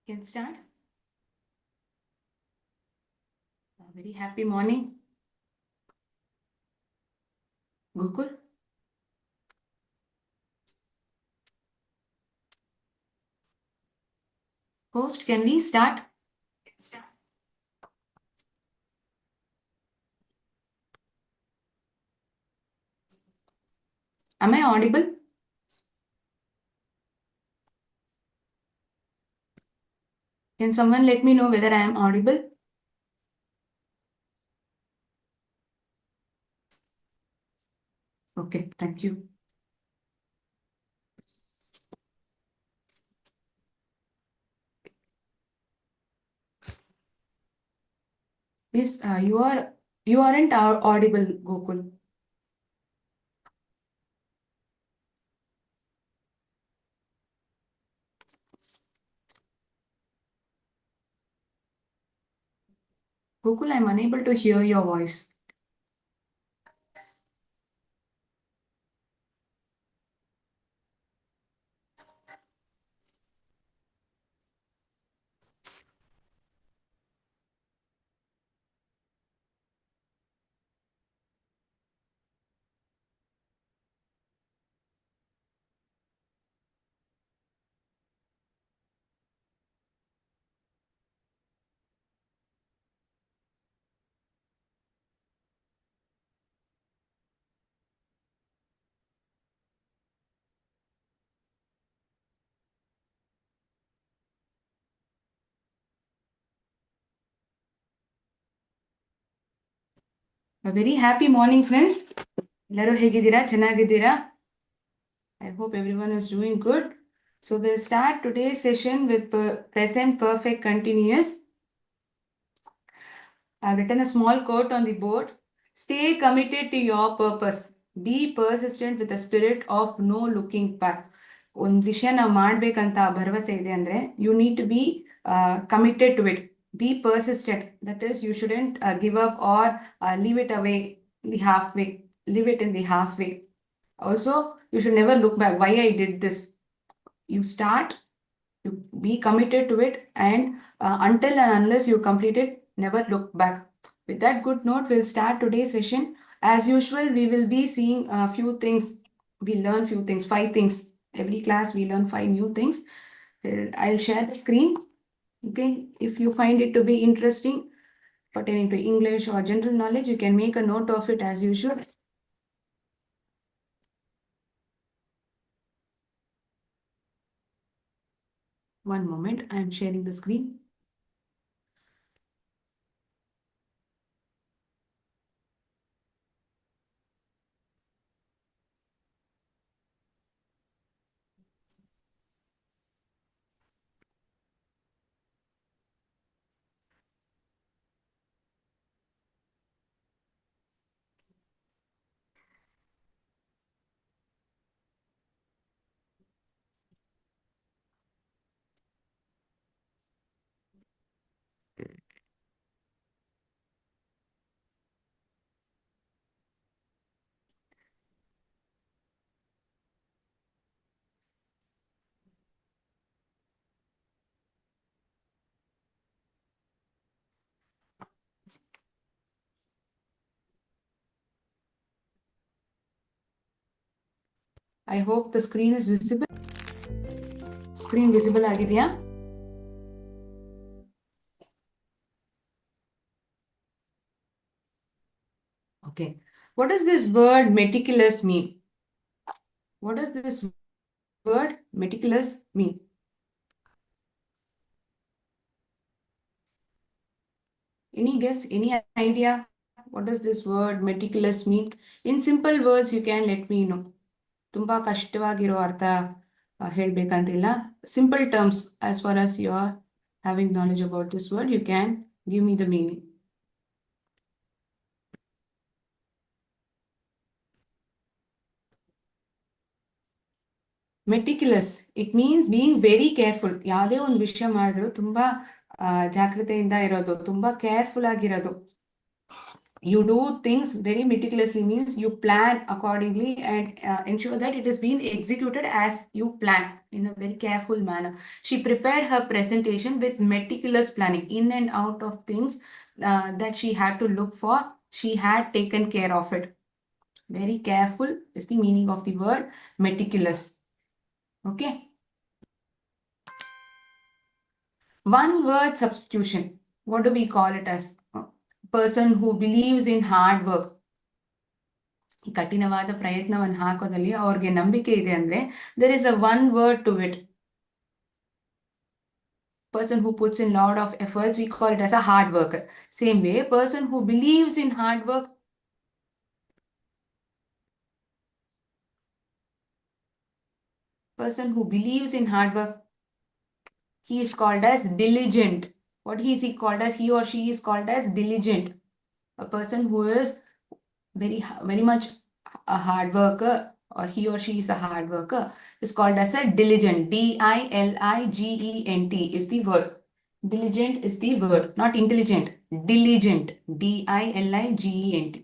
Can start. A very happy morning. Gokul. Host, can we start? Am I audible? Can someone let me know whether I am audible? Okay, thank you. Yes, you aren't audible, Gokul. Gokul, I'm unable to hear your voice. A very happy morning, friends. ಎಲ್ಲರೂ ಹೇಗಿದ್ದೀರಾ? ಚೆನ್ನಾಗಿದ್ದೀರಾ? I hope everyone is doing good. So we'll start today's session with present perfect continuous. I've written a small quote on the board. Stay committed to your purpose. Be persistent with a spirit of no looking back. ಒಂದು ವಿಷಯ ನಾವು ಮಾಡಬೇಕಂತ ಭರವಸೆ ಇದೆ ಅಂದರೆ you need to be committed to it. Be persistent. That is, you shouldn't give up or leave it away the halfway. Leave it in the halfway. Also, you should never look back. Why I did this? You start, you be committed to it, and until and unless you complete it, never look back. With that good note, we'll start today's session. As usual, we will be seeing a few things. We learn few things, 5 things. Every class we learn 5 new things. I'll share the screen. Okay, if you find it to be interesting pertaining to English or general knowledge, you can make a note of it as usual. One moment, I'm sharing the screen. I hope the screen is visible. Screen visible ಆಗಿದೆಯಾ? Okay. What does this word meticulous mean? What does this word meticulous mean? Any guess? Any idea? What does this word meticulous mean? In simple words, you can let me know. ತುಂಬಾ ಕಷ್ಟವಾಗಿರೋ ಅರ್ಥ ಹೇಳ್ಬೇಕಂತಿಲ್ಲ. Simple terms, as far as you are having knowledge about this word, you can give me the meaning. Meticulous, it means being very careful. ಯಾವುದೇ ಒಂದು ವಿಷಯ ಮಾಡಿದ್ರು ತುಂಬಾ ಜಾಗ್ರತೆಯಿಂದ ಇರೋದು, ತುಂಬಾ ಕೇರ್ಫುಲ್ ಆಗಿರೋದು. You do things very meticulously means you plan accordingly and ensure that it is being executed as you plan in a very careful manner. She prepared her presentation with meticulous planning, in and out of things that she had to look for. She had taken care of it. Very careful is the meaning of the word meticulous. Okay. One word substitution. What do we call it as? Person who believes in hard work. ಕಠಿಣವಾದ ಪ್ರಯತ್ನವನ್ನು ಹಾಕೋದಲ್ಲಿ ಅವ್ರಿಗೆ ನಂಬಿಕೆ ಇದೆ ಅಂದ್ರೆ there is a one word to it. Person who puts in lot of efforts, we call it as a hard worker. Same way, person who believes in hard work, person who believes in hard work, he is called as diligent. What is he called as? He or she is called as diligent. A person who is very much a hard worker, or he or she is a hard worker, is called as a diligent. Diligent is the word. Diligent is the word, not intelligent. Diligent. Diligent.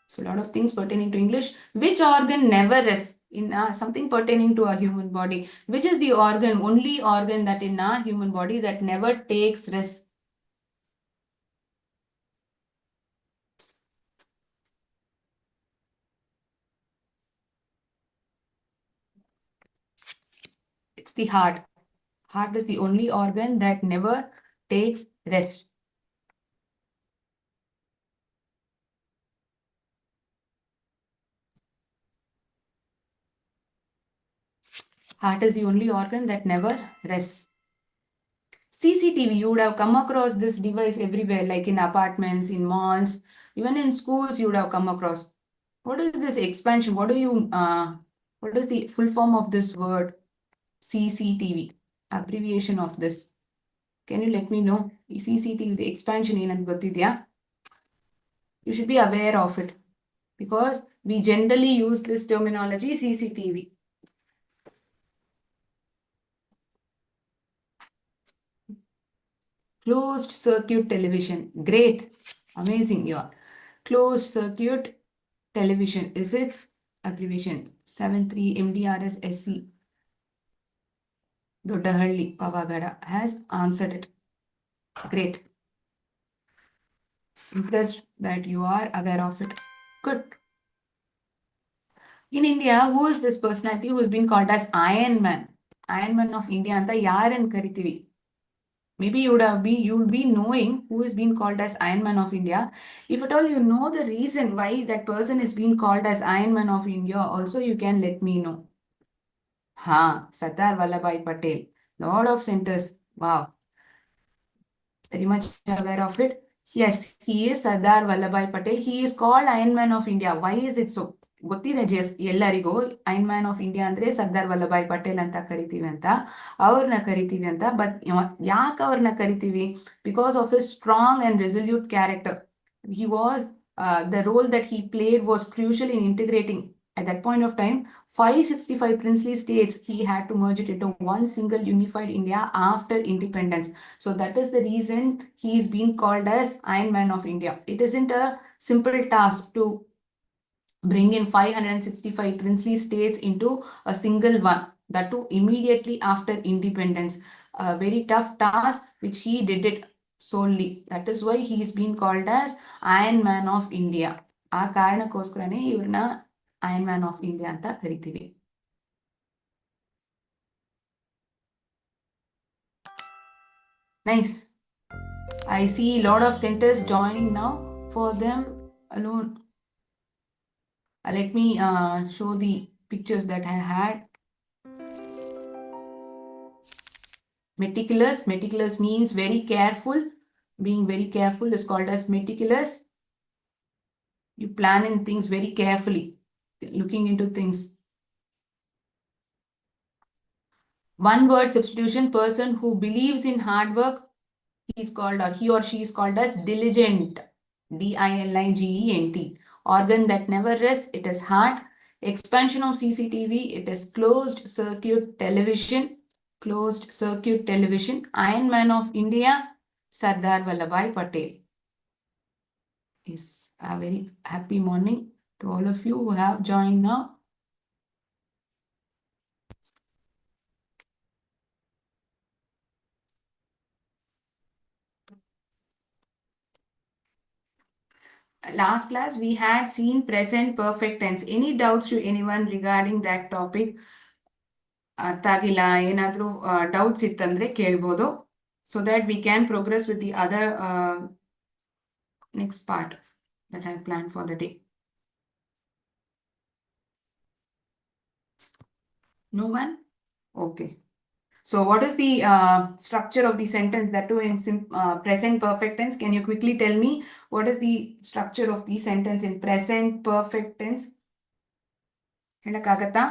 So a lot of things pertaining to English. Which organ never rests in something pertaining to a human body? Which is the organ, only organ that in our human body that never takes rest? It's the heart. Heart is the only organ that never takes rest. Heart is the only organ that never rests. CCTV, you would have come across this device everywhere, like in apartments, in malls, even in schools, you would have come across. What is this expansion? What is the full form of this word? CCTV, abbreviation of this. Can you let me know? CCTV, the expansion ಏನಂತ ಗೊತ್ತಿದ್ಯಾ? You should be aware of it because we generally use this terminology CCTV. Closed circuit television. Great. Amazing you are. Closed circuit television is its abbreviation. 73MDRSSC. Dodahalli Pavagada has answered it. Great. Impressed that you are aware of it. Good. In India, who is this personality who has been called as Iron Man? Iron Man of India anta yaran karitivi. Maybe you'll be knowing who is being called as Iron Man of India. If at all you know the reason why that person is being called as Iron Man of India, also you can let me know. Sardar Vallabhbhai Patel. Lot of centers. Wow. Very much aware of it. Yes, he is Sardar Vallabhbhai Patel. He is called Iron Man of India. Why is it so? ಗೊತ್ತಿದೆ ಎಲ್ಲರಿಗೂ ಐನ್ man of India ಅಂದ್ರೆ ಸರ್ದಾರ್ ವಲ್ಲಭಾಯ್ ಪಟೇಲ್ ಅಂತ ಕರಿತೀವಿ ಅಂತ ಅವ್ರನ್ನ ಕರಿತೀವಿ ಅಂತ but ಯಾಕೆ ಅವ್ರನ್ನ ಕರಿತೀವಿ because of his strong and resolute character he was the role that he played was crucial in integrating at that point of time 565 princely states. He had to merge it into one single unified India after independence. So that is the reason he is being called as Iron Man of India. It isn't a simple task to bring in 565 princely states into a single one, that too immediately after independence. A very tough task which he did it solely. That is why he is being called as Iron Man of India. ಆ ಕಾರಣಕ್ಕೋಸ್ಕರನೇ ಇವ್ರನ್ನ Iron Man of India ಅಂತ ಕರಿತೀವಿ. Nice. I see a lot of centers joining now. For them alone, let me show the pictures that I had. Meticulous means very careful. Being very careful is called as meticulous. You plan in things very carefully, looking into things. One word substitution, person who believes in hard work, he or she is called as diligent. Diligent. Organ that never rests, it is heart. Expansion of CCTV, it is closed circuit television. Closed circuit television. Iron Man of India, Sardar Vallabhbhai Patel. Yes, a very happy morning to all of you who have joined now. Last class we had seen present perfect tense. Any doubts to anyone regarding that topic? ಅರ್ಥ ಆಗಿಲ್ಲ ಏನಾದರೂ doubts ಇತ್ತಂದ್ರೆ ಕೇಳ್ಬೋದು so that we can progress with the other next part that I have planned for the day. No one? Okay. So what is the structure of the sentence, that too in present perfect tense? Can you quickly tell me what is the structure of the sentence in present perfect tense? ಹೇಳಕ್ಕಾಗತ್ತಾ?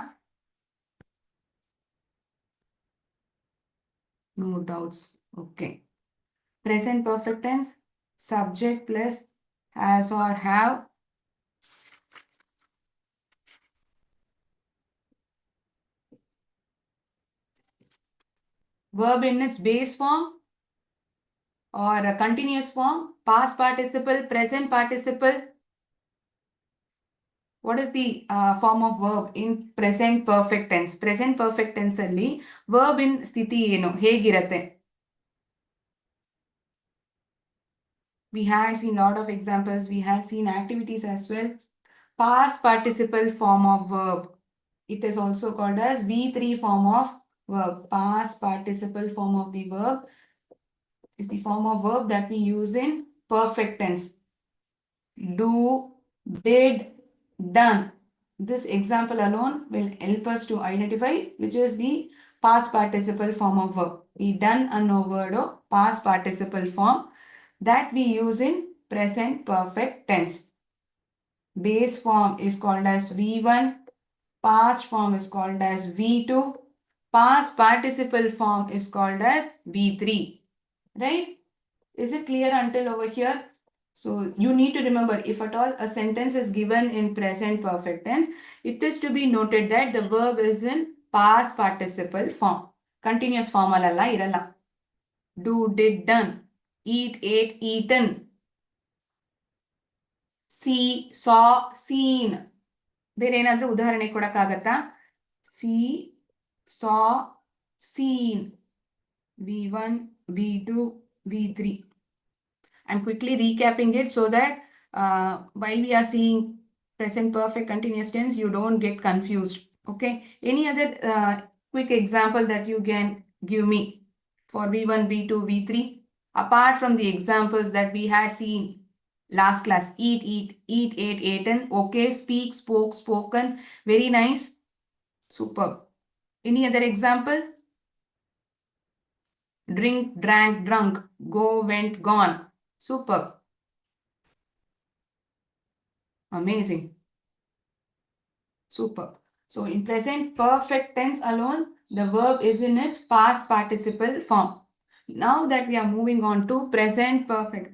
No doubts. Okay. Present perfect tense, subject plus has or have. Verb in its base form or a continuous form, past participle, present participle. What is the form of verb in present perfect tense? Present perfect tense ಅಲ್ಲಿ verb in ಸ್ಥಿತಿ ಏನು ಹೇಗಿರತ್ತೆ? We had seen lot of examples. We had seen activities as well. Past participle form of verb. It is also called as V3 form of verb. Past participle form of the verb is the form of verb that we use in perfect tense. Do, did, done. This example alone will help us to identify which is the past participle form of verb. The done ಅನ್ನೋ word past participle form that we use in present perfect tense. Base form is called as V1. Past form is called as V2. Past participle form is called as V3. Right? Is it clear until over here? So you need to remember, if at all a sentence is given in present perfect tense, it is to be noted that the verb is in past participle form. Continuous form alalla iralla. Do, did, done. Eat, ate, eaten. See, saw, seen. ಬೇರೆ ಏನಾದರೂ ಉದಾಹರಣೆ ಕೊಡಕ್ಕಾಗತ್ತಾ? See, saw, seen. V1, V2, V3. I'm quickly recapping it so that while we are seeing present perfect continuous tense, you don't get confused. Okay. Any other quick example that you can give me for V1, V2, V3? Apart from the examples that we had seen last class, eat, ate, eaten. Okay. Speak, spoke, spoken. Very nice. Superb. Any other example? Drink, drank, drunk. Go, went, gone. Superb. Amazing. Superb. So in present perfect tense alone, the verb is in its past participle form. Now that we are moving on to present perfect.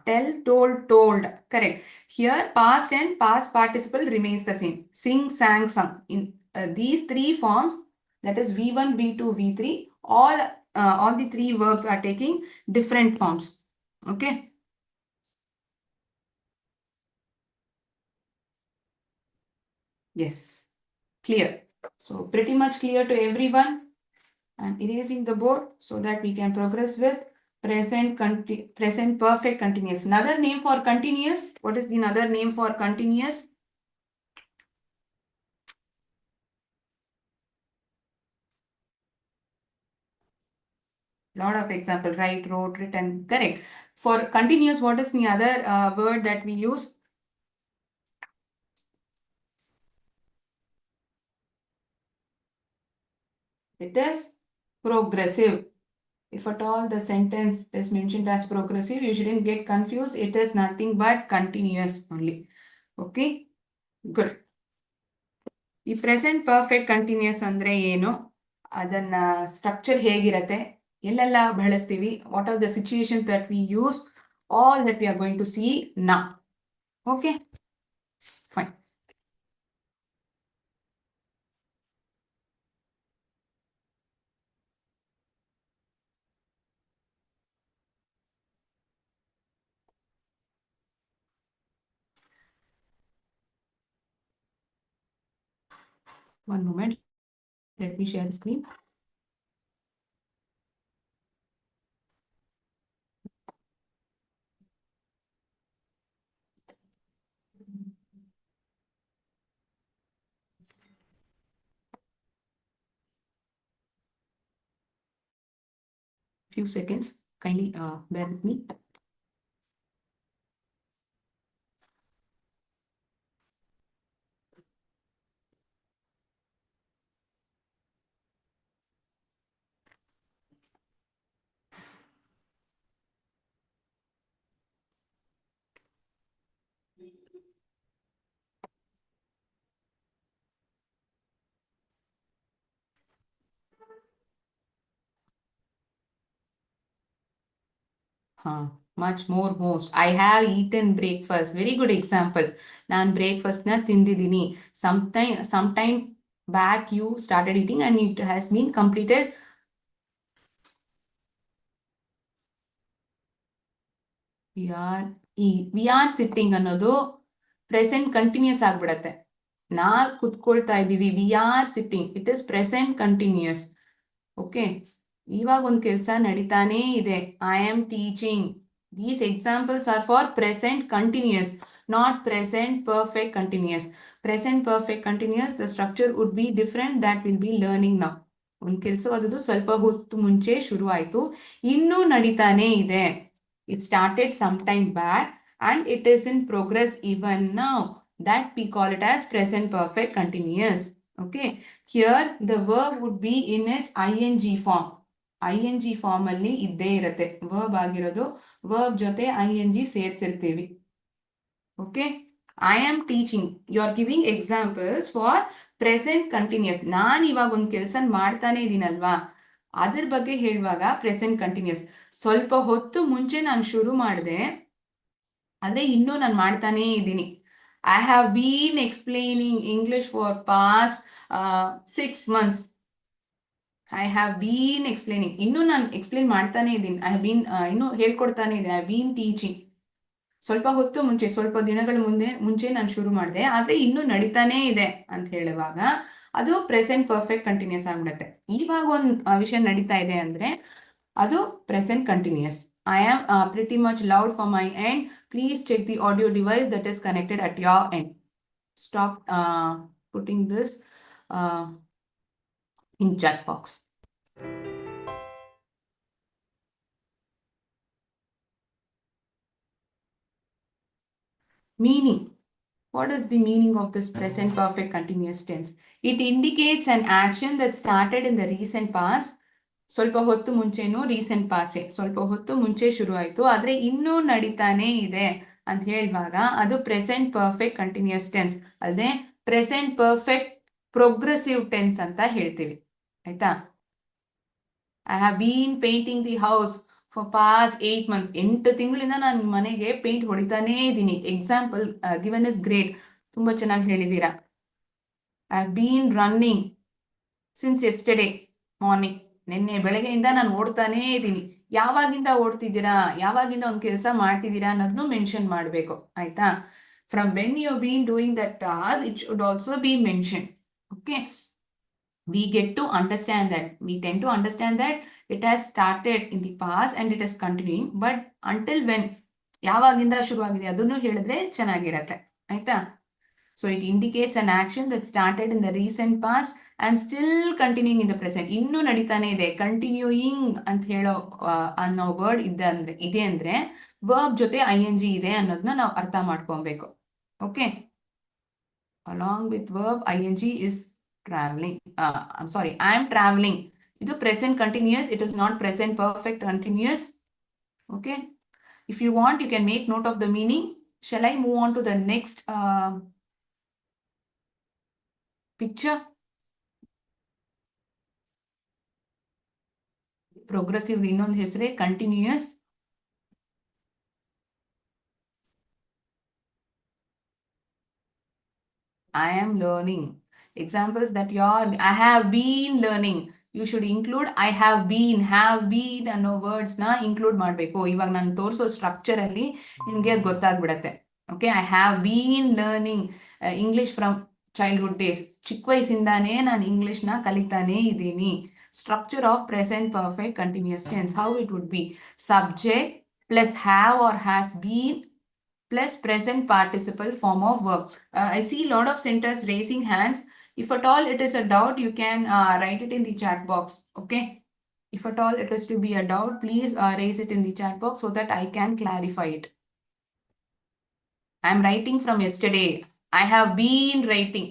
Tell, told, told. Correct. Here past and past participle remains the same. Sing, sang, sung. In these three forms, that is V1, V2, V3, all the three verbs are taking different forms. Okay. Yes. Clear. So pretty much clear to everyone. I'm erasing the board so that we can progress with present perfect continuous. Another name for continuous. What is the another name for continuous? Lot of example, write, wrote, written. Correct. For continuous, what is the other word that we use? It is progressive. If at all the sentence is mentioned as progressive, you shouldn't get confused. It is nothing but continuous only. Okay. Good. ಈ present perfect continuous ಅಂದ್ರೆ ಏನು, ಅದನ್ನ structure ಹೇಗಿರತ್ತೆ, ಎಲ್ಲೆಲ್ಲ ಬಳಸ್ತೀವಿ, what are the situation that we use, all that we are going to see now. Okay, fine. One moment, let me share the screen. Few seconds, kindly bear with me. Much more most. I have eaten breakfast. Very good example. ನಾನು breakfast ನ ತಿಂದಿದ್ದೀನಿ. Sometime back you started eating and it has been completed we are sitting ಅನ್ನೋದು present continuous ಆಗ್ಬಿಡತ್ತೆ. ನಾವ್ ಕುತ್ಕೊಳ್ತಾ ಇದೀವಿ, we are sitting, it is present continuous. Okay, ಇವಾಗ ಒಂದು ಕೆಲಸ ನಡೀತಾನೇ ಇದೆ. I am teaching. These examples are for present continuous, not present perfect continuous. Present perfect continuous, the structure would be different, that will be learning now. ಒಂದು ಕೆಲಸವಾದದ್ದು ಸ್ವಲ್ಪ ಹೊತ್ತು ಮುಂಚೆ ಶುರು ಆಯ್ತು, ಇನ್ನೂ ನಡೀತಾನೇ ಇದೆ. It started some time back and it is in progress even now. That we call it as present perfect continuous. Okay, here the verb would be in its ing form. ing form ಅಲ್ಲಿ ಇದ್ದೇ ಇರುತ್ತೆ. verb ಆಗಿರೋದು verb ಜೊತೆ ing ಸೇರಿಸಿರ್ತೀವಿ. Okay, I am teaching. You are giving examples for present continuous. ನಾನು ಇವಾಗ ಒಂದು ಕೆಲಸ ಮಾಡ್ತಾನೆ ಇದೀನಲ್ವಾ, ಅದ್ರ ಬಗ್ಗೆ ಹೇಳುವಾಗ ಪ್ರೆಸೆಂಟ್ ಕಂಟಿನ್ಯೂಸ್. ಸ್ವಲ್ಪ ಹೊತ್ತು ಮುಂಚೆ ನಾನು ಶುರು ಮಾಡಿದೆ, ಆದ್ರೆ ಇನ್ನೂ ನಾನು ಮಾಡ್ತಾನೇ ಇದ್ದೀನಿ. I have bean explaining English for past 6 months. I have bean explaining, ಇನ್ನೂ ನಾನು ಎಕ್ಸ್ಪ್ಲೇನ್ ಮಾಡ್ತಾನೆ ಇದ್ದೀನಿ. ಐ ಹ್ಯಾವ್ ಬೀನ್, ಇನ್ನೂ ಹೇಳ್ಕೊಡ್ತಾನೆ ಇದ್ದೀನಿ. I have bean teaching. ಸ್ವಲ್ಪ ಹೊತ್ತು ಮುಂಚೆ, ಸ್ವಲ್ಪ ದಿನಗಳ ಮುಂಚೆ ನಾನು ಶುರು ಮಾಡಿದೆ, ಆದ್ರೆ ಇನ್ನೂ ನಡೀತಾನೇ ಇದೆ ಅಂತ ಹೇಳುವಾಗ ಅದು ಪ್ರೆಸೆಂಟ್ ಪರ್ಫೆಕ್ಟ್ ಕಂಟಿನ್ಯೂಸ್ ಆಗ್ಬಿಡುತ್ತೆ. ಇವಾಗ ಒಂದು ವಿಷಯ ನಡೀತಾ ಇದೆ ಅಂದ್ರೆ ಅದು present continuous. I am pretty much loud for my end. Please check the audio device that is connected at your end. Stop putting this in chat box. Meaning. What is the meaning of this present perfect continuous tense? It indicates an action that started in the recent past. ಸ್ವಲ್ಪ ಹೊತ್ತು ಮುಂಚೆನೂ recent ಪಾಸೆ, ಸ್ವಲ್ಪ ಹೊತ್ತು ಮುಂಚೆ ಶುರು ಆಯ್ತು ಆದ್ರೆ ಇನ್ನೂ ನಡೀತಾನೆ ಇದೆ ಅಂತ ಹೇಳುವಾಗ ಅದು ಪ್ರೆಸೆಂಟ್ ಪರ್ಫೆಕ್ಟ್ ಕಂಟಿನ್ಯೂಸ್ ಟೆನ್ಸ್. ಅಲ್ಲದೆ ಪ್ರೆಸೆಂಟ್ ಪರ್ಫೆಕ್ಟ್ ಪ್ರೋಗ್ರೆಸಿವ್ ಟೆನ್ಸ್ ಅಂತ ಹೇಳ್ತೀವಿ. ಆಯ್ತಾ? I have been painting the house for past 8 months. 8 ತಿಂಗಳಿಂದ ನಾನು ಮನೆಗೆ ಪೇಂಟ್ ಹೊಡಿತಾನೇ ಇದ್ದೀನಿ. Example given is great. ತುಂಬಾ ಚೆನ್ನಾಗಿ ಹೇಳಿದ್ದೀರಾ. I have been running since yesterday morning. ನಿನ್ನೆ ಬೆಳಗ್ಗೆಯಿಂದ ನಾನು ಓಡ್ತಾನೇ ಇದ್ದೀನಿ. ಯಾವಾಗಿಂದ ಓಡ್ತಿದ್ದೀರಾ, ಯಾವಾಗಿಂದ ಒಂದು ಕೆಲಸ ಮಾಡ್ತಿದ್ದೀರಾ ಅನ್ನೋದನ್ನು ಮೆನ್ಷನ್ ಮಾಡಬೇಕು. ಆಯ್ತಾ? From when you been doing that task it should also be mention. Okay, we get to understand that, we tend to understand that it has started in the past and it is continuing, but until when, ಯಾವಾಗಿಂದ ಶುರುವಾಗಿದೆ ಅದನ್ನು ಹೇಳಿದ್ರೆ ಚೆನ್ನಾಗಿರತ್ತೆ. ಆಯ್ತಾ? So it indicates an action that started in the recent past and still continuing in the present. ಇನ್ನೂ ನಡೀತಾನೆ ಇದೆ. Continuing ಅಂತ ಹೇಳೋ ಅನ್ನೋ ವರ್ಡ್ ಇದೆ ಅಂದ್ರೆ ವರ್ಬ್ ಜೊತೆ ing ಇದೆ ಅನ್ನೋದನ್ನ ನಾವು ಅರ್ಥ ಮಾಡ್ಕೊಬೇಕು. Okay, along with verb ing is traveling. I'm sorry, I am traveling. It is present continuous, it is not present perfect continuous. Okay, if you want you can make note of the meaning. Shall I move on to the next picture? Progressive ಇನ್ನೊಂದು ಹೆಸರೇ continuous. I am learning. Examples that I have been learning. You should include I have been ಅನ್ನೋ words ನ include ಮಾಡಬೇಕು. ಇವಾಗ ನಾನು ತೋರಿಸೋ structure ಅಲ್ಲಿ ನಿಮಗೆ ಅದು ಗೊತ್ತಾಗ್ಬಿಡತ್ತೆ. Okay, I have been learning English from childhood days. ಚಿಕ್ಕ ವಯಸ್ಸಿಂದಾನೇ ನಾನು ಇಂಗ್ಲಿಷ್ನ ಕಲಿತಾನೇ ಇದ್ದೀನಿ. Structure of present perfect continuous tense, how it would be: subject plus have or has been plus present participle form of verb. I see a lot of centers raising hands. If at all it is a doubt, you can write it in the chat box. Okay, if at all it is to be a doubt, please raise it in the chat box so that I can clarify it. I am writing from yesterday. I have been writing.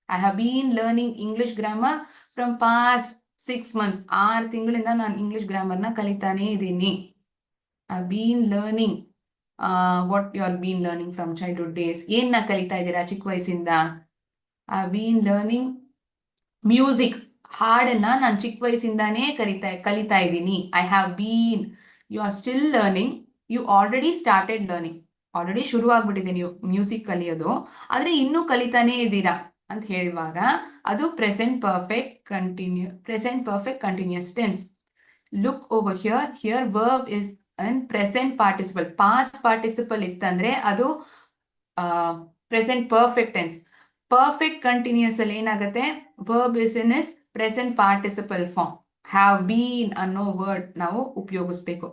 I have been learning English grammar from past 6 months. 6 ತಿಂಗಳಿಂದ ನಾನು English ಗ್ರಾಮರ್ನ ಕಲಿತಾನೇ ಇದ್ದೀನಿ. I've been learning. What you have been learning from childhood days? ಏನ್ನ ಕಲಿತಾ ಇದ್ದೀರಾ ಚಿಕ್ಕ ವಯಸ್ಸಿಂದ? I've been learning music. ಹಾಡನ್ನ ನಾನು ಚಿಕ್ಕ ವಯಸ್ಸಿಂದಾನೇ ಕಲಿತಾ ಇದ್ದೀನಿ. I have been. You are still learning. You already started learning. Already ಶುರು ಆಗ್ಬಿಟ್ಟಿದೆ ನೀವು ಮ್ಯೂಸಿಕ್ ಕಲಿಯೋದು, ಆದ್ರೆ ಇನ್ನೂ ಕಲಿತಾನೇ ಇದ್ದೀರಾ ಅಂತ ಹೇಳುವಾಗ ಅದು present perfect continuous tense. Look over here. Here verb is and present participle. Past participle ಇತ್ತಂದ್ರೆ ಅದು present perfect tense. Perfect continuous ಅಲ್ಲಿ ಏನಾಗುತ್ತೆ, verb is in its present participle form. Have been ಅನ್ನೋ ವರ್ಡ್ ನಾವು ಉಪಯೋಗಿಸ್ಬೇಕು.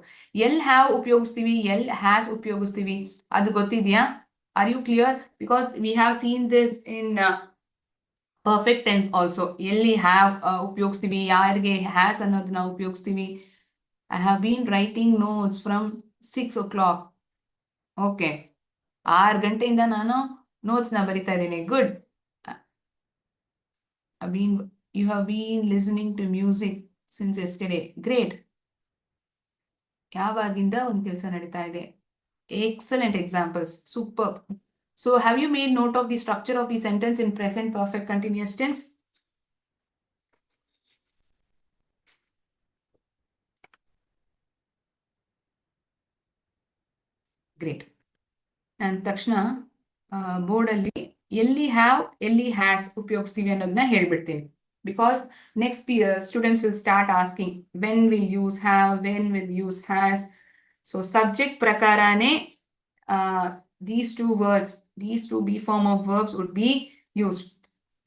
ಎಲ್ ಹ್ಯಾವ್ ಉಪಯೋಗಿಸ್ತೀವಿ, ಎಲ್ ಹ್ಯಾಸ್ ಉಪಯೋಗಿಸ್ತೀವಿ, ಅದು ಗೊತ್ತಿದೆಯಾ? Are you clear? Because we have seen this in perfect tense also. ಎಲ್ಲಿ ಹ್ಯಾವ್ ಉಪಯೋಗಿಸ್ತೀವಿ, ಯಾರಿಗೆ ಹ್ಯಾಸ್ ಅನ್ನೋದನ್ನ ಉಪಯೋಗಿಸ್ತೀವಿ. I have bean writing notes from 6 o'clock. Okay, 6 ಗಂಟೆಯಿಂದ ನಾನು ನೋಟ್ಸ್ನ ಬರಿತಾ ಇದ್ದೀನಿ. Good. You have been listening to music since yesterday. Great. ಯಾವಾಗಿಂದ ಒಂದು ಕೆಲಸ ನಡೀತಾ ಇದೆ. Excellent examples. Superb. So have you made note of the structure of the sentence in present perfect continuous tense? Great. And ತಕ್ಷಣ ಬೋರ್ಡಲ್ಲಿ ಎಲ್ಲಿ have ಎಲ್ಲಿ has ಉಪಯೋಗಿಸ್ತೀವಿ ಅನ್ನೋದನ್ನ ಹೇಳ್ಬಿಡ್ತೀನಿ. Because next students will start asking when will use have, when will use has. So subject ಪ್ರಕಾರನೇ these two words, these two be form of verbs would be used.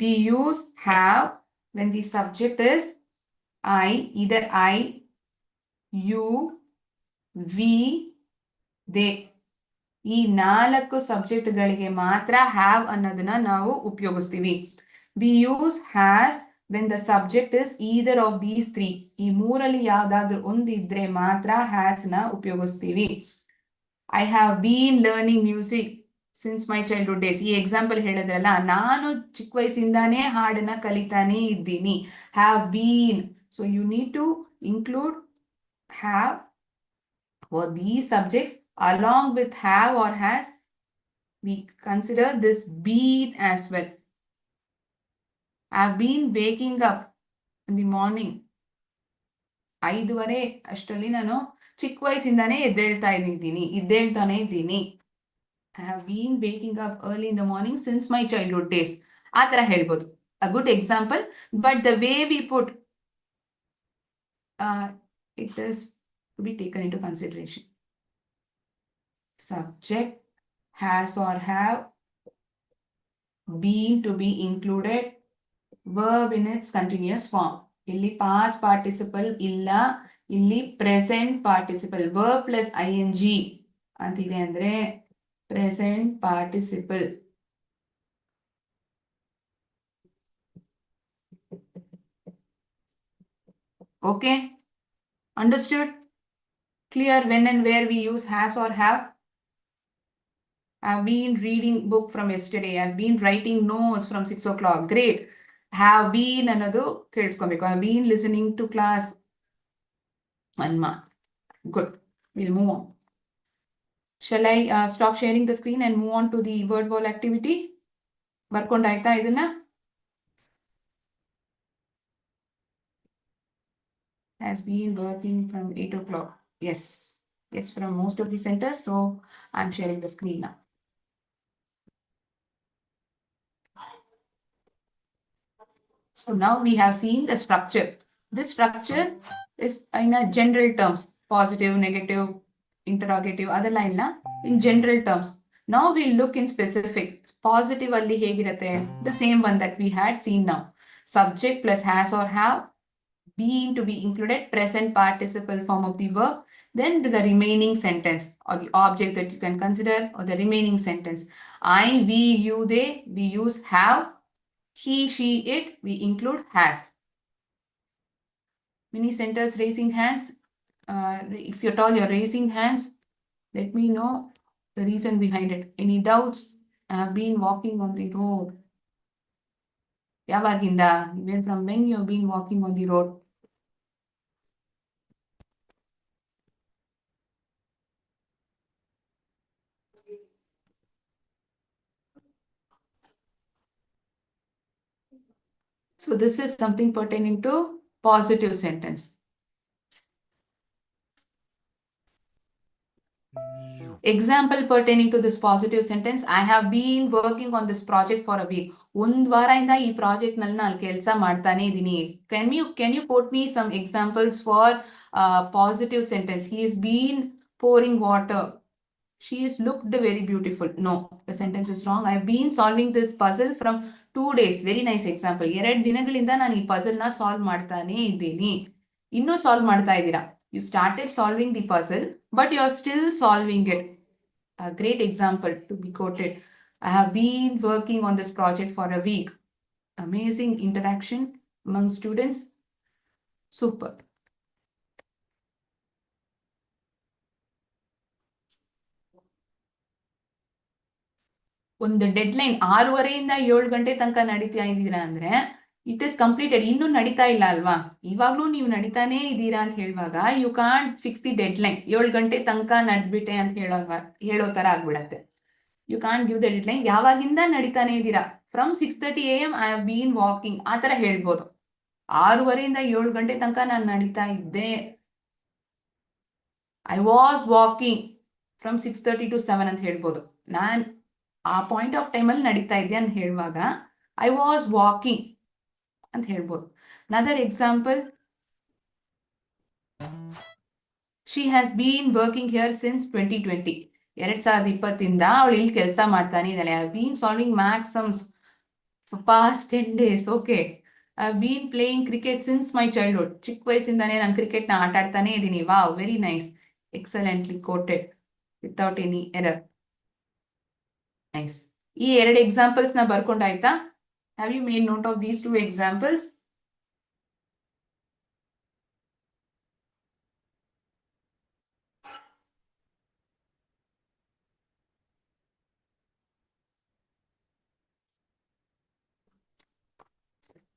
We use have when the subject is I, either I, you, we, they. ಈ 4 ಸಬ್ಜೆಕ್ಟ್ಗಳಿಗೆ ಮಾತ್ರ have ಅನ್ನೋದನ್ನ ನಾವು ಉಪಯೋಗಿಸ್ತೀವಿ. We use has when the subject is either of these 3. ಈ 3ರಲ್ಲಿ ಯಾವ್ದಾದ್ರು ಒಂದಿದ್ರೆ ಮಾತ್ರ ಹ್ಯಾಸ್ ನ ಉಪಯೋಗಿಸ್ತೀವಿ. I have been learning music since my childhood days. ಈ ಎಕ್ಸಾಂಪಲ್ ಹೇಳಿದ್ರಲ್ಲ, ನಾನು ಚಿಕ್ಕ ವಯಸ್ಸಿಂದಾನೇ ಹಾಡನ್ನ ಕಲಿತಾನೆ ಇದ್ದೀನಿ. Have been. So you need to include have for these subjects. Along with have or has, we consider this been as well. I've been waking up in the morning. 5:15 ಅಷ್ಟರಲ್ಲಿ ನಾನು ಚಿಕ್ಕ ವಯಸ್ಸಿಂದಾನೇ ಇದ್ದೇಳ್ತಾನೆ ಇದ್ದೀನಿ. I have been waking up early in the morning since my childhood days. ಆ ಥರ ಹೇಳ್ಬೋದು. A good example, but the way we put it is to be taken into consideration. Subject has or have, been to be included, verb in its continuous form. ಇಲ್ಲಿ past participle ಇಲ್ಲ, ಇಲ್ಲಿ present participle. verb plus ing ಅಂತಿದೆ ಅಂದ್ರೆ present participle. Okay, understood? Clear when and where we use has or have? I've been reading book from yesterday. I've been writing notes from 6 o'clock. Great. Have been ಅನ್ನೋದು ಕೇಳಿಸ್ಕೊಬೇಕು. I've been listening to class 1 month. Good. We'll move on. Shall I stop sharing the screen and move on to the word wall activity? ಬರ್ಕೊಂಡಾಯ್ತಾ ಇದನ್ನ? Has been working from 8 o'clock. Yes. Yes, from most of the centers. So I'm sharing the screen now. So now we have seen the structure. This structure is in a general terms, positive, negative, interrogative, other line na in general terms. Now we'll look in specific. Positive alli hegirate, the same one that we had seen now. Subject plus has or have, been to be included, present participle form of the verb, then to the remaining sentence or the object that you can consider, or the remaining sentence. I, we, you, they, we use have. He, she, it, we include has. Many centers raising hands. If you're all you're raising hands, let me know the reason behind it. Any doubts? I have been walking on the road. Yavaginda, even from when you have been walking on the road? So this is something pertaining to positive sentence. Example pertaining to this positive sentence, I have been working on this project for a week. ಒಂದ್ ವಾರದಿಂದ ಈ project ನಲ್ಲಿ ನಾನು ಕೆಲಸ ಮಾಡ್ತಾನೆ ಇದ್ದೀನಿ. Can you quote me some examples for positive sentence? He has been pouring water. She is looked very beautiful. No, the sentence is wrong. I have been solving this puzzle from 2 days. Very nice example. 2 ದಿನಗಳಿಂದ ನಾನು ಈ puzzle ನ solve ಮಾಡ್ತಾನೆ ಇದ್ದೀನಿ. ಇನ್ನೂ solve ಮಾಡ್ತಾ ಇದ್ದೀರಾ. You started solving the puzzle, but you are still solving it. A great example to be quoted. I have been working on this project for a week. Amazing interaction among students. Super. ಒಂದು deadline 6:30 7 ಗಂಟೆ ತನಕ ನಡೀತಾ ಇದ್ದೀರಾ ಅಂದ್ರೆ it is completed. ಇನ್ನೂ ನಡೀತಾ ಇಲ್ಲ ಅಲ್ವಾ? ಇವಾಗ್ಲೂ ನೀವು ನಡೀತಾನೆ ಇದ್ದೀರಾ ಅಂತ ಹೇಳುವಾಗ you can't fix the deadline. 7 ಗಂಟೆ ತನಕ ನಡ್ಬಿಟ್ಟೆ ಅಂತ ಹೇಳೋ ತರ ಆಗ್ಬಿಡತ್ತೆ. You can't give the deadline. ಯಾವಾಗಿಂದ ನಡೀತಾನೆ ಇದ್ದೀರಾ? From 6:30 AM I have been walking, ಆ ತರ ಹೇಳ್ಬೋದು. 6:30 7 ಗಂಟೆ ತನಕ ನಾನು ನಡೀತಾ ಇದ್ದೆ. I was walking from 6:30 to 7 ಅಂತ ಹೇಳ್ಬೋದು. ನಾನ್ ಆ ಪಾಯಿಂಟ್ ಆಫ್ ಟೈಮಲ್ಲಿ ನಡೀತಾ ಇದ್ದೆ ಅಂತ ಹೇಳುವಾಗ ಐ ವಾಸ್ ವಾಕಿಂಗ್ ಅಂತ ಹೇಳ್ಬೋದು. Another example, she has been working here since 2020. 2020 ಅವಳು ಇಲ್ಲಿ ಕೆಲಸ ಮಾಡ್ತಾನೆ ಇದ್ದಾಳೆ. I have been solving maths sums past 10 days. Okay. I have been playing cricket since my childhood. ಚಿಕ್ಕ ವಯಸ್ಸಿಂದಾನೇ ನಾನು ಕ್ರಿಕೆಟ್ನ ಆಟ ಆಡ್ತಾನೆ ಇದ್ದೀನಿ. Wow, very nice. Excellently quoted without any error. Nice. ಈ 2 ಎಕ್ಸಾಂಪಲ್ಸ್ ನ ಬರ್ಕೊಂಡಾಯ್ತಾ? Have you made note of these 2 examples?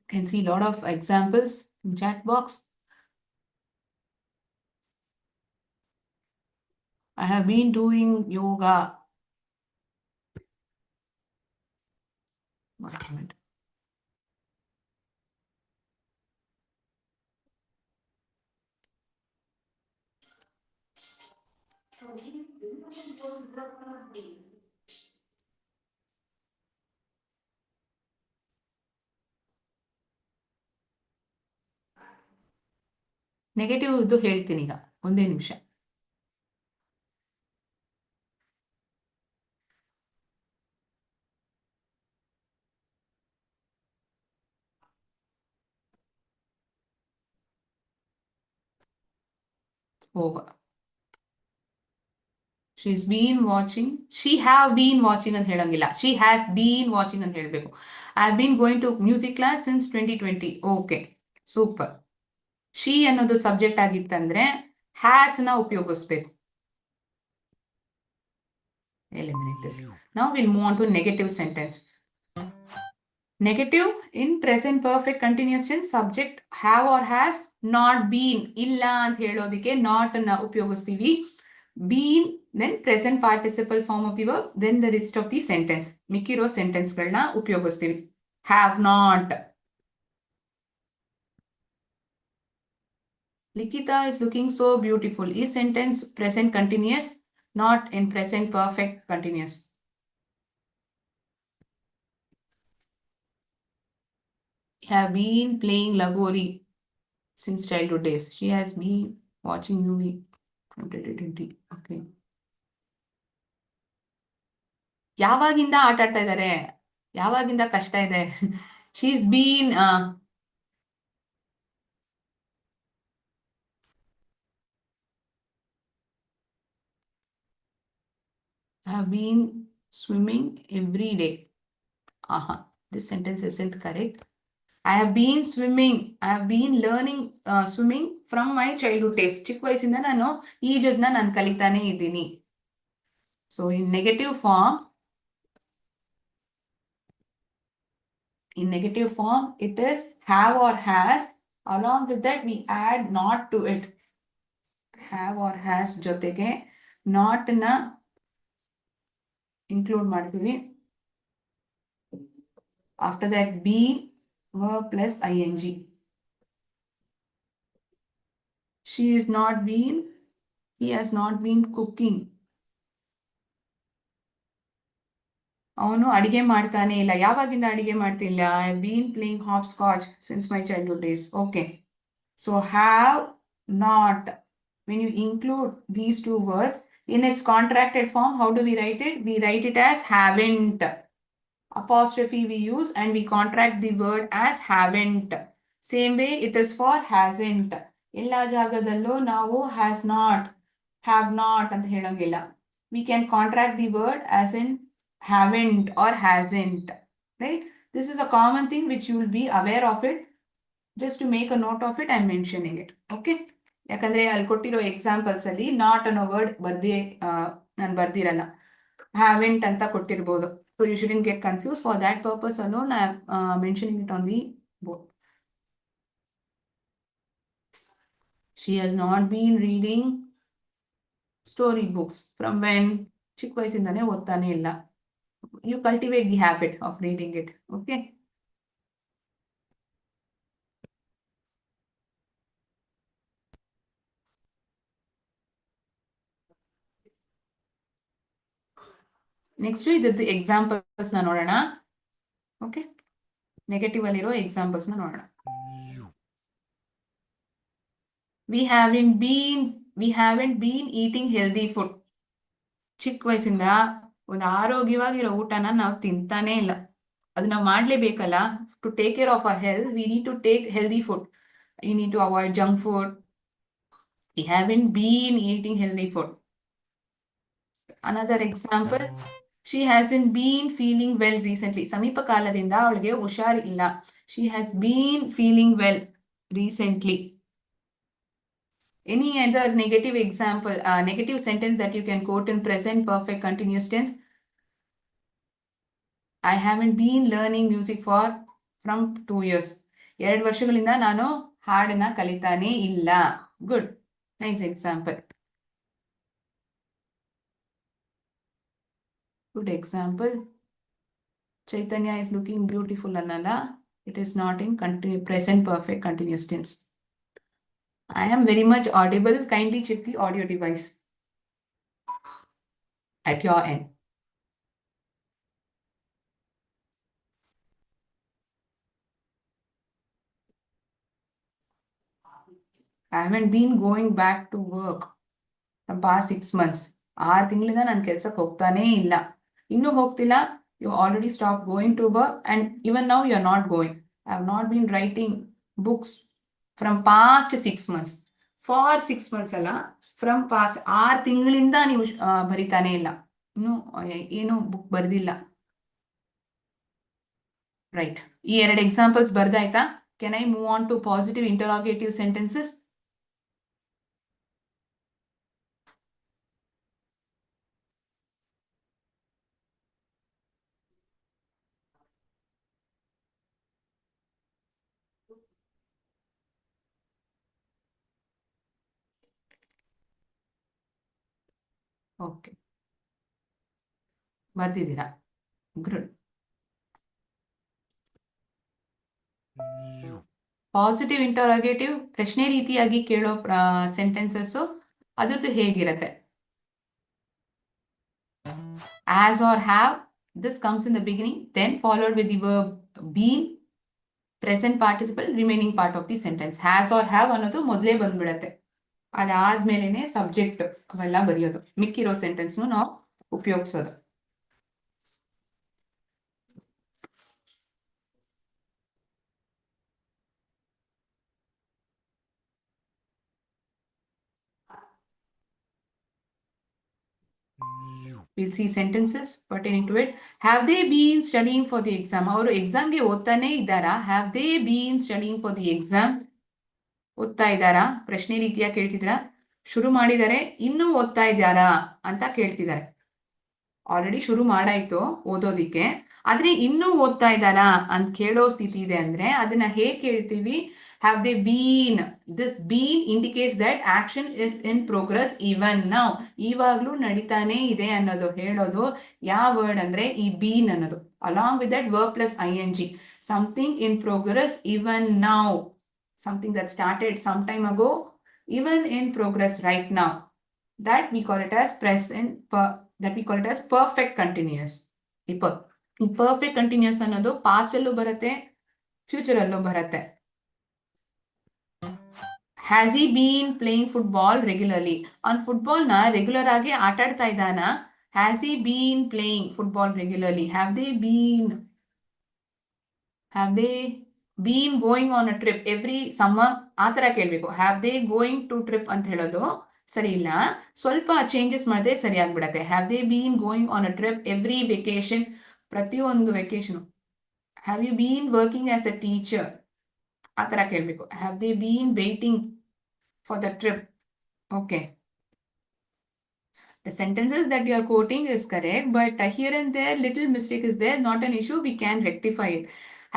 Can see a lot of examples in chat box. I have been doing yoga. One moment. Negative ಇದು ಹೇಳ್ತೀನಿ ಈಗ, ಒಂದೇ ನಿಮಿಷ. Over. She's been watching. She have been watching ಅಂತ ಹೇಳಂಗಿಲ್ಲ, she has been watching ಅಂತ ಹೇಳಬೇಕು. I have been going to music class since 2020. Okay, super. She ಅನ್ನೋದು ಸಬ್ಜೆಕ್ಟ್ ಆಗಿತ್ತಂದ್ರೆ ಹ್ಯಾಸ್ ನ ಉಪಯೋಗಿಸ್ಬೇಕು. Eliminate this. Now we'll move on to negative sentence. Negative in present perfect continuous tense, subject have or has, not been. ಇಲ್ಲ ಅಂತ ಹೇಳೋದಕ್ಕೆ not ನ ಉಪಯೋಗಿಸ್ತೀವಿ. been, then present participle form of the verb, then the rest of the sentence. ಮಿಕ್ಕಿರೋ sentence ಗಳನ್ನ ಉಪಯೋಗಿಸ್ತೀವಿ. have not. Likita is looking so beautiful. Is sentence present continuous, not in present perfect continuous. Have been playing Lagori since childhood days. She has been watching movie from 2020. Okay. ಯಾವಾಗಿಂದ ಆಟ ಆಡ್ತಾ ಇದ್ದಾರೆ? ಯಾವಾಗಿಂದ ಕಷ್ಟ ಇದೆ? She's been have been swimming every day. This sentence isn't correct. I have been swimming. I have been learning swimming from my childhood days. ಚಿಕ್ಕ ವಯಸ್ಸಿಂದ ನಾನು ಈಜೋದನ್ನ ನಾನು ಕಲಿತಾನೆ ಇದ್ದೀನಿ. So in negative form, it is have or has. Along with that, we add not to it. Have or has ಜೊತೆಗೆ not ನ include ಮಾಡ್ತೀವಿ. After that, be verb plus ing. He has not been cooking. ಅವನು ಅಡಿಗೆ ಮಾಡ್ತಾನೆ ಇಲ್ಲ. ಯಾವಾಗಿಂದ ಅಡಿಗೆ ಮಾಡ್ತಿಲ್ಲ? I have been playing hopscotch since my childhood days. Okay, so have not when you include these two words in its contracted form, how do we write it? We write it as haven't. Apostrophe we use and we contract the word as haven't. Same way it is for hasn't. ಎಲ್ಲ ಜಾಗದಲ್ಲೂ ನಾವು has not, have not ಅಂತ ಹೇಳೋಂಗಿಲ್ಲ. We can contract the word as in haven't or hasn't. Right? This is a common thing which you will be aware of it. Just to make a note of it, I am mentioning it. Okay? ಯಾಕಂದ್ರೆ ಅಲ್ಲಿ ಕೊಟ್ಟಿರೋ examples ಅಲ್ಲಿ not ಅನ್ನೋ word ನಾನು ಬರ್ದಿರಲ್ಲ, haven't ಅಂತ ಕೊಟ್ಟಿರ್ಬೋದು. So you shouldn't get confused. For that purpose alone, I am mentioning it on the board. She has not been reading story books from when? ಚಿಕ್ಕ ವಯಸ್ಸಿಂದಾನೆ ಓದ್ತಾನೆ ಇಲ್ಲ. You cultivate the habit of reading it. Okay? Next ಇದ್ರದ್ದು examples ನೋಡೋಣ. Okay, negative ಅಲ್ಲಿರೋ examples ನೋಡೋಣ. We haven't been eating healthy food. ಚಿಕ್ಕ ವಯಸ್ಸಿಂದ ಒಂದು ಆರೋಗ್ಯವಾಗಿರೋ ಊಟನ ನಾವು ತಿಂತಾನೆ ಇಲ್ಲ. ಅದು ನಾವು ಮಾಡ್ಲೇಬೇಕಲ್ಲ. To take care of our health, we need to take healthy food. You need to avoid junk food. We haven't been eating healthy food. Another example, she hasn't been feeling well recently. ಸಮೀಪ ಕಾಲದಿಂದ ಅವಳಿಗೆ ಹುಷಾರಿಲ್ಲ. She has been feeling well recently. Any other negative example, negative sentence that you can quote in present perfect continuous tense? I haven't been learning music from 2 years. 2 ವರ್ಷಗಳಿಂದ ನಾನು ಹಾಡನ್ನ ಕಲಿತಾನೆ ಇಲ್ಲ. Good. Nice example. Good example. Chaitanya is looking beautiful annala. It is not in present perfect continuous tense. I am very much audible. Kindly check the audio device at your end. I haven't been going back to work from past 6 months. 6 ತಿಂಗಳಿಂದ ನಾನು ಕೆಲಸಕ್ಕೆ ಹೋಗ್ತಾನೇ ಇಲ್ಲ. ಇನ್ನೂ ಹೋಗ್ತಿಲ್ಲ. You already stopped going to work and even now you are not going. I have not been writing books from past 6 months. For 6 months ಅಲ್ಲ, from past 6 ತಿಂಗಳಿಂದ ನೀವು ಬರಿತಾನೆ ಇಲ್ಲ. ಇನ್ನು ಏನು ಬುಕ್ ಬರ್ದಿಲ್ಲ. ರೈಟ್. ಈ 2 ಎಕ್ಸಾಂಪಲ್ಸ್ ಬರ್ದಾಯ್ತಾ? Can I move on to positive interrogative sentences? Okay, ಬರ್ದಿದ್ದೀರಾ? Good. Positive interrogative ಪ್ರಶ್ನೆ ರೀತಿಯಾಗಿ ಕೇಳೋ ಸೆಂಟೆನ್ಸಸ್ ಅದ್ರದ್ದು ಹೇಗಿರುತ್ತೆ? As or have, this comes in the beginning, then followed with the verb been, present participle, remaining part of the sentence. Has or have ಅನ್ನೋದು ಮೊದಲೇ ಬಂದ್ಬಿಡತ್ತೆ. ಅದಾದ್ಮೇಲೆನೆ subject ಅವೆಲ್ಲ ಬರೆಯೋದು. ಮಿಕ್ಕಿರೋ ಸೆಂಟೆನ್ಸ್ ನಾವು ಉಪಯೋಗಿಸೋದು. We'll see sentences pertaining to it. Have they been studying for the exam? ಅವರು ಎಕ್ಸಾಮ್ಗೆ ಓದ್ತಾನೆ ಇದ್ದಾರಾ? Have they been studying for the exam? ಓದ್ತಾ ಇದ್ದಾರಾ? ಪ್ರಶ್ನೆ ರೀತಿಯಾಗಿ ಕೇಳ್ತಿದ್ದೀರಾ? ಶುರು ಮಾಡಿದರೆ ಇನ್ನೂ ಓದ್ತಾ ಇದ್ದಾರಾ ಅಂತ ಕೇಳ್ತಿದ್ದಾರೆ. ಆಲ್ರೆಡಿ ಶುರು ಮಾಡಾಯ್ತು ಓದೋದಿಕ್ಕೆ, ಆದ್ರೆ ಇನ್ನೂ ಓದ್ತಾ ಇದ್ದಾರಾ ಅಂತ ಕೇಳೋ ಸ್ಥಿತಿ ಇದೆ ಅಂದ್ರೆ ಅದನ್ನ ಹೇಗೆ ಕೇಳ್ತೀವಿ? Have they been? This been indicates that action is in progress even now. ಇವಾಗ್ಲೂ ನಡೀತಾನೆ ಇದೆ ಅನ್ನೋದು ಹೇಳೋದು ಯಾವ ವರ್ಡ್ ಅಂದ್ರೆ ಈ been ಅನ್ನೋದು. Along with that verb plus ing. Something in progress even now. Something that started some time ago, even in progress right now. That we call it as present, that we call it as perfect continuous. ಈ perfect continuous ಅನ್ನೋದು past ಅಲ್ಲೂ ಬರುತ್ತೆ, future ಅಲ್ಲೂ ಬರುತ್ತೆ. Has he been playing football regularly? on football ನ regular ಆಗಿ ಆಟ ಆಡ್ತಾ ಇದ್ದಾನ? Has he been playing football regularly? have they been going on a trip every summer? ಆ ಥರ ಕೇಳಬೇಕು. have they going to trip ಅಂತ ಹೇಳೋದು ಸರಿ ಇಲ್ಲ. ಸ್ವಲ್ಪ ಚೇಂಜಸ್ ಮಾಡಿದ್ರೆ ಸರಿ ಆಗ್ಬಿಡತ್ತೆ. have they been going on a trip every vacation? ಪ್ರತಿಯೊಂದು vacation. have you been working as a teacher? ಆ ಥರ ಕೇಳಬೇಕು. have they been waiting for the trip? Okay. The sentences that you are quoting is correct, but here and there little mistake is there, not an issue, we can rectify it.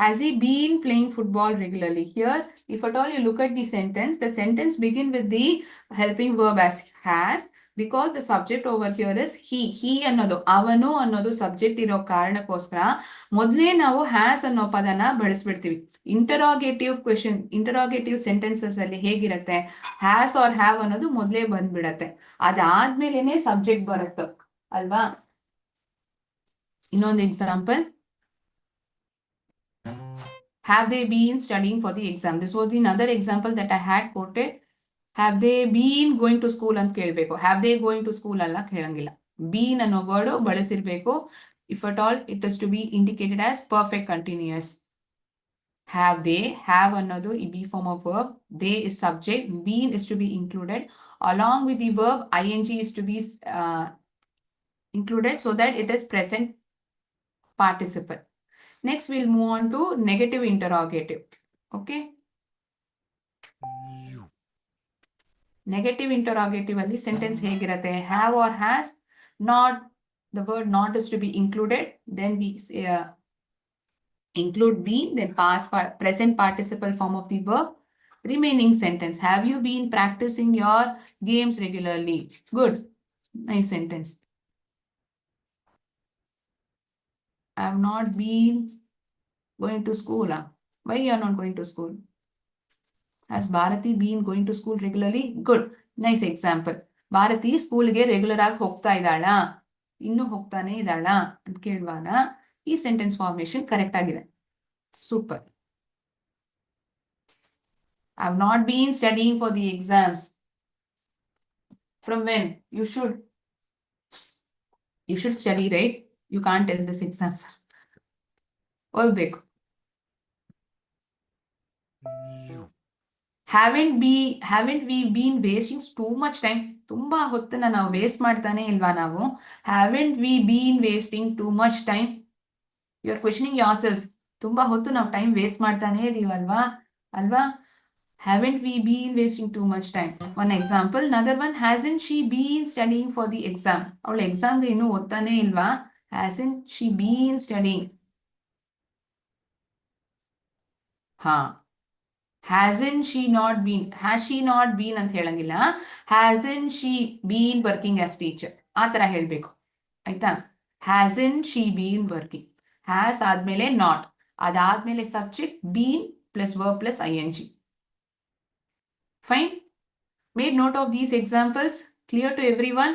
Has he been playing football regularly? Here, if at all you look at the sentence begin with the helping verb as has, because the subject over here is he ಅನ್ನೋದು ಅವನು ಅನ್ನೋದು subject ಇರೋ ಕಾರಣಕ್ಕೋಸ್ಕರ ಮೊದಲೇ ನಾವು has ಅನ್ನೋ ಪದನ ಬಳಸ್ಬಿಡ್ತೀವಿ. Interrogative sentences ಅಲ್ಲಿ ಹೇಗಿರುತ್ತೆ, ಹ್ಯಾಸ್ ಆರ್ ಹ್ಯಾವ್ ಅನ್ನೋದು ಮೊದಲೇ ಬಂದ್ಬಿಡತ್ತೆ, ಅದಾದ್ಮೇಲೆನೆ ಸಬ್ಜೆಕ್ಟ್ ಬರುತ್ತೆ ಅಲ್ವಾ. ಇನ್ನೊಂದು example, have they been studying for the exam? This was the another example that I had quoted. have they been going to school ಅಂತ ಕೇಳಬೇಕು. have they going to school ಅಲ್ಲ ಕೇಳಂಗಿಲ್ಲ. been ಅನ್ನೋ word ಬಳಸಿರ್ಬೇಕು. if at all it is to be indicated as perfect continuous. have they, have ಅನ್ನೋದು ಈ be form of verb, they is subject, been is to be included, along with the verb ing is to be included so that it is present participle. Next we'll move on to negative interrogative. Okay. Negative interrogative ಅಲ್ಲಿ sentence ಹೇಗಿರುತ್ತೆ, have or has, not, the word not is to be included, then we include been, then present participle form of the verb. Remaining sentence, have you been practicing your games regularly? Good, nice sentence. I have not been going to school. Why you are not going to school? Has Bharati been going to school regularly? Good, nice example. Bharati ಸ್ಕೂಲ್ಗೆ regular ಆಗಿ ಹೋಗ್ತಾ ಇದ್ದಾಳಾ, ಇನ್ನೂ ಹೋಗ್ತಾನೆ ಇದ್ದಾಳಾ ಅಂತ ಕೇಳುವಾಗ ಈ sentence formation correct ಆಗಿದೆ. Super. I have not been studying for the exams. From when? You should study, right? You can't tell this exam. ಓದ್ಬೇಕು. haven't we been wasting too much time? ತುಂಬಾ ಹೊತ್ತನ್ನ ನಾವು ವೇಸ್ಟ್ ಮಾಡ್ತಾನೆ ಇಲ್ವಾ ನಾವು? haven't we been wasting too much time? You are questioning yourselves. ತುಂಬಾ ಹೊತ್ತು ನಾವು time waste ಮಾಡ್ತಾನೆ ಇದೀವಲ್ವಾ ಅಲ್ವಾ? haven't we been wasting too much time? One example. Another one, hasn't she been studying for the exam? ಅವಳು ಎಕ್ಸಾಮ್ಗೆ ಇನ್ನೂ ಓದ್ತಾನೆ ಇಲ್ವಾ? hasn't she been studying? ಹಾ, hasn't she not been, has she not been ಅಂತ ಹೇಳಂಗಿಲ್ಲ, hasn't she been working as teacher ಆ ತರ ಹೇಳ್ಬೇಕು ಆಯ್ತಾ. hasn't she been working, has ಆದ್ಮೇಲೆ not, ಅದಾದ್ಮೇಲೆ subject been plus verb plus ing. Fine. Made note of these examples. Clear to everyone?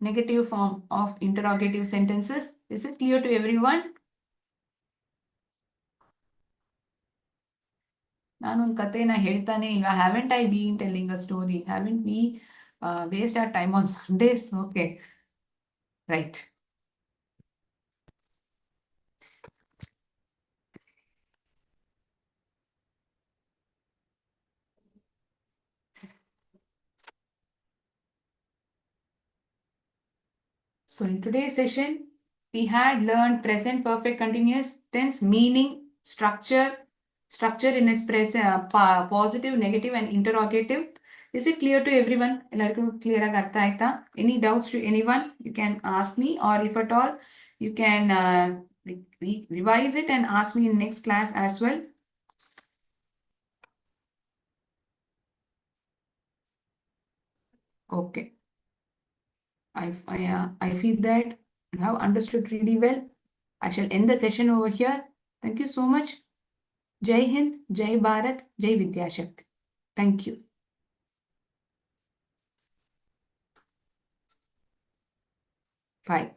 Negative form of interrogative sentences. Is it clear to everyone? ನಾನೊಂದು ಕಥೆನ ಹೇಳ್ತಾನೆ ಇಲ್ವಾ? haven't I been telling a story? haven't we waste our time on Sundays? Okay, right. So in today's session, we had learned present perfect continuous tense meaning, structure in its positive, negative and interrogative. Is it clear to everyone? ಎಲ್ಲರಿಗೂ clear ಆಗಿ ಅರ್ಥ ಆಯ್ತಾ? Any doubts to anyone? You can ask me, or if at all, you can revise it and ask me in next class as well. Okay. I feel that you have understood really well. I shall end the session over here. Thank you so much. Jai Hind, Jai Bharat, Jai Vidya Shakti. Thank you. Bye.